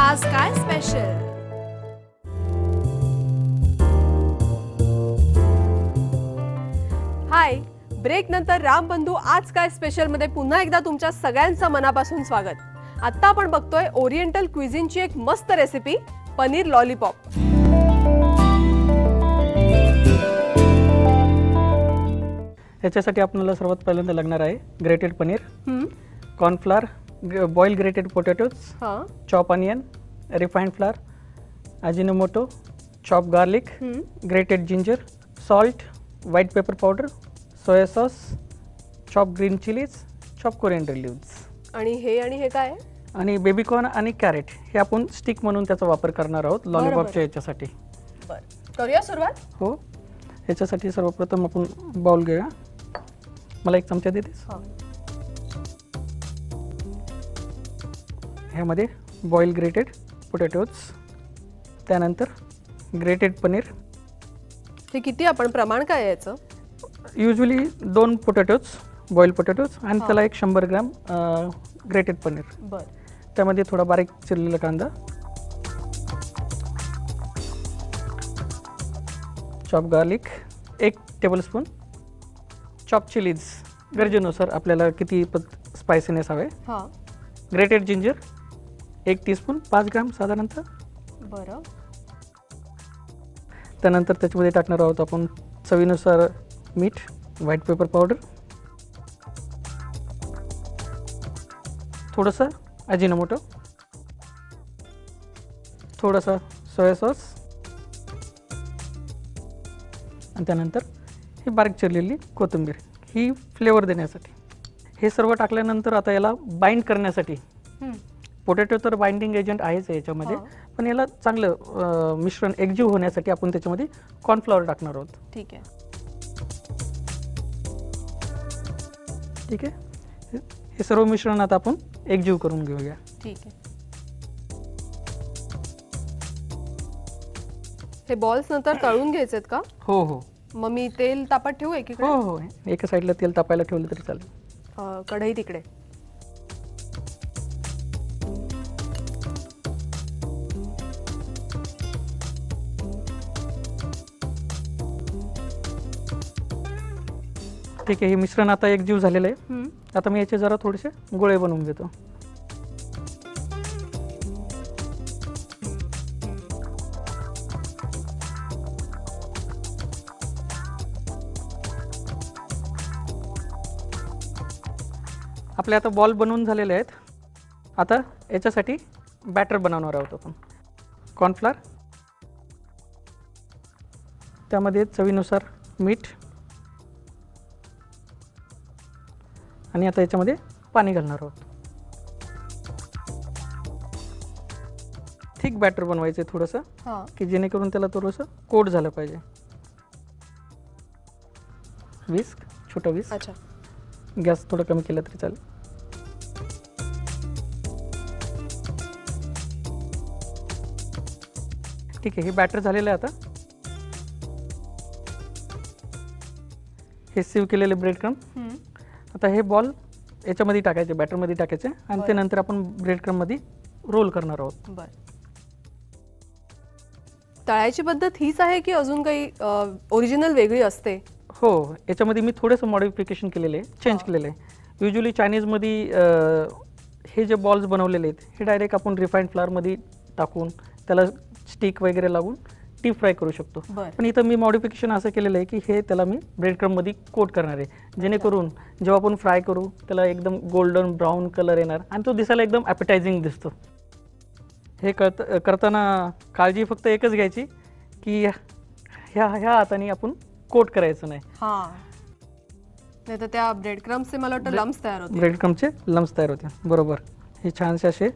आज काय स्पेशल? हाय, ब्रेक नंतर रामबंधू आज काय स्पेशल मध्ये पुन्हा एकदा तुमच्या सगळ्यांचं मनापासून स्वागत. आता आपण बघतोय ओरिएंटल क्विझिनची एक मस्त रेसिपी, पनीर लॉलीपॉप. याच्यासाठी आपल्याला सर्वात पहिल्यांदा लागणार आहे grated paneer, cornflour, boiled grated potatoes, chop onion, refined flour, Ajinomoto, chop garlic, grated ginger, salt, white pepper powder, soya sauce, chop green chillies, chop coriander leaves. आणि हे काय? आणि बेबीकॉर्न आणि कॅरेट हे आपण स्टिक म्हणून त्याचा वापर करणार आहोत लॉलीपॉपच्या याच्यासाठी. बरं, करूया सुरुवात. हो, याच्यासाठी सर्वप्रथम आपण बाउल घेऊया. मला एक चमचा देतेस? ह्यामध्ये बॉइल्ड ग्रेटेड पोटॅटोज, त्यानंतर ग्रेटेड पनीर. हे किती आपण प्रमाण काय याचं? युजली 2 पोटॅटोज, बॉइल्ड पोटॅटोज, आणि त्याला एक 100 ग्रॅम ग्रेटेड पनीर. बरं. त्यामध्ये थोडा बारीक चिरलेला कांदा, chop garlic 1 tablespoon, chop chillies गरजेनुसार आपल्याला किती स्पायसीनेस हवे, ग्रेटेड जिंजर 1 टीस्पून 5 ग्राम साधारणतः. बरं. त्यानंतर त्याच्यामध्ये टाकणार आहोत आपण चवीनुसार मीठ, व्हाइट पेपर पावडर, थोडंसं अजिनोमोटो, थोडासा सोया सॉस, आणि त्यानंतर ही बारीक चिरलेली कोथिंबीर, ही फ्लेवर देण्यासाठी. हे सर्व टाकल्यानंतर आता याला बाइंड करण्यासाठी, पोटॅटो तर बाइंडिंग एजंट आहेच याच्यामध्ये, पण याला चांगलं मिश्रण एकजीव होण्यासाठी आपण त्याच्यामध्ये कॉर्नफ्लॉवर टाकणार आहोत. ठीक आहे. ठीक आहे, हे सर्व मिश्रण आता आपण एकजीव करून घेऊया. ठीक आहे. हे बॉल्स नंतर तळून घ्यायचे आहेत का? हो हो. मग मी तेल तापत ठेवू एकीकडे? हो हो, एका साईडला तेल तापायला ठेवलं तरी चालेल. कढई तिकडे. ठीक आहे, हे मिश्रण आता एकजीव झालेलं आहे. आता मी याचे जरा थोडेसे गोळे बनवून घेतो. आपले आता बॉल बनवून झालेले आहेत. आता याच्यासाठी बॅटर बनवणार आहोत आपण. कॉर्नफ्लोअर, त्यामध्ये चवीनुसार मीठ, आणि आता याच्यामध्ये पाणी घालणार आहोत. थिक बॅटर बनवायचं थोडंसं, की जेणेकरून त्याला थोडंसं कोट झालं पाहिजे. विस्क, छोटा विस्क. अच्छा. गॅस थोडं कमी केलं तरी चालेल. ठीक आहे, हे बॅटर झालेलं आहे. आता हे सीव केलेले ब्रेड क्रम, आता हे बॉल याच्यामध्ये टाकायचे, बॅटरमध्ये टाकायचे, आणि त्यानंतर आपण ब्रेड क्रममध्ये रोल करणार आहोत. बरं. तळायची पद्धत हीच आहे की अजून काही ओरिजिनल वेगळी असते? हो, याच्यामध्ये मी थोडंसं मॉडिफिकेशन केलेलं आहे, चेंज केलेलं आहे. युजली चायनीजमध्ये हे जे बॉल्स बनवलेले आहेत हे डायरेक्ट आपण रिफाइंड फ्लावरमध्ये टाकून त्याला स्टिक वगैरे लागून डीप फ्राय करू शकतो. पण इथं मी मॉडिफिकेशन असं केलेलं आहे की हे त्याला मी ब्रेड क्रममध्ये कोट करणार आहे, जेणेकरून जेव्हा आपण फ्राय करू त्याला एकदम गोल्डन ब्राऊन कलर येणार आणि तो दिसायला एकदम ॲपेटायझिंग दिसतो. हे करताना काळजी फक्त एकच घ्यायची की ह्या हाताने आपण कोट करायचं नाही. नाही तर त्या ब्रेड क्रम्सचे मला वाटतं लम्स तयार होते. ब्रेड क्रम्सचे लम्स तयार होते, बरोबर. हे छानसे असे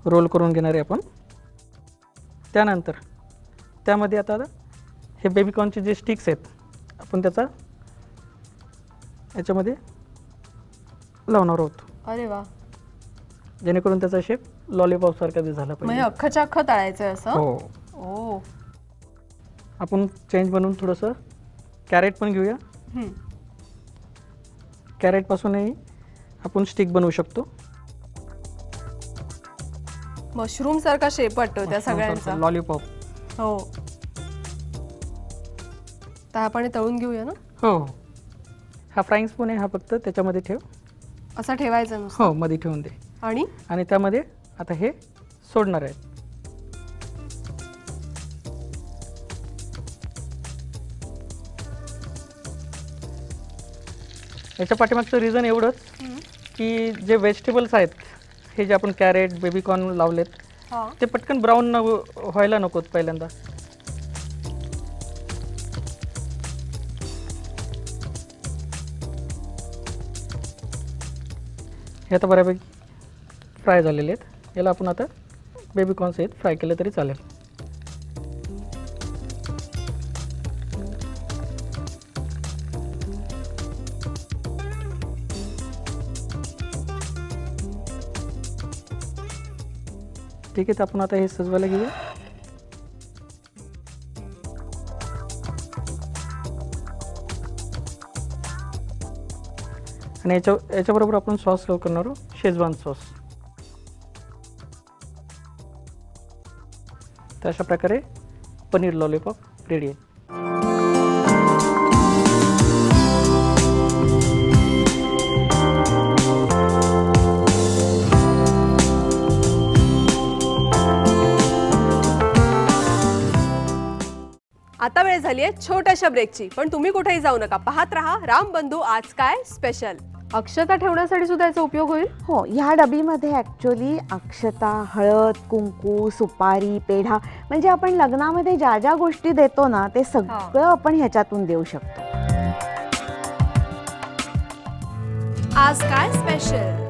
रोल करून घेणार आहे आपण. त्यानंतर त्यामध्ये आता हे बेबीकॉर्नचे जे स्टिक्स आहेत आपण त्याचा याच्यामध्ये लावणार आहोत. अरे वा. जेणेकरून त्याचा शेप लॉलीपॉप सारखा झाला पाहिजे. म्हणजे अख्खच्या अख्खं तळायचं असं? हो. ओ. आपण चेंज बनवून थोडंसं कॅरेट पण घेऊया. कॅरेटपासूनही आपण स्टिक बनवू शकतो. मशरूम सारखा शेप वाटतो त्या सगळ्यांचा. लॉलीपॉप. हो, तर आपण हे तळून घेऊया ना. हो, हा फ्राईंग स्पून आहे, हा फक्त त्याच्यामध्ये ठेव. असा ठेवायचा नुसतं? हो, मध्ये ठेवून दे. आणि त्यामध्ये आता हे सोडणार आहे. याच्या पाठीमागचं रिझन एवढंच की जे व्हेजिटेबल्स आहेत, हे जे आपण कॅरेट, बेबीकॉर्न लावलेत, ते पटकन ब्राऊन व्हायला नकोत पहिल्यांदा. हे आता बऱ्यापैकी फ्राय झालेले आहेत. याला आपण आता बेबीकॉर्न्स आहेत फ्राय केले तरी चालेल. ठीक आहे, तर आपण आता हे सजवायला घेऊया. आणि याच्याबरोबर आपण सॉस सर्व करणार आहोत, शेजवान सॉस. तर अशा प्रकारे पनीर लॉलीपॉप रेडी आहे. आता वेळ झाली आहे छोट्याशा ब्रेकची, पण तुम्ही कुठेही जाऊ नका, पाहत रहा रामबंधू आज काय स्पेशल. अक्षता ठेवण्यासाठी सुद्धा याचा उपयोग होईल. हो, ह्या डबीमध्ये ॲक्च्युली अक्षता, हळद, कुंकू, सुपारी, पेढा, म्हणजे आपण लग्नामध्ये ज्या ज्या गोष्टी देतो ना, ते सगळं आपण ह्याच्यातून देऊ शकतो. आज काय स्पेशल.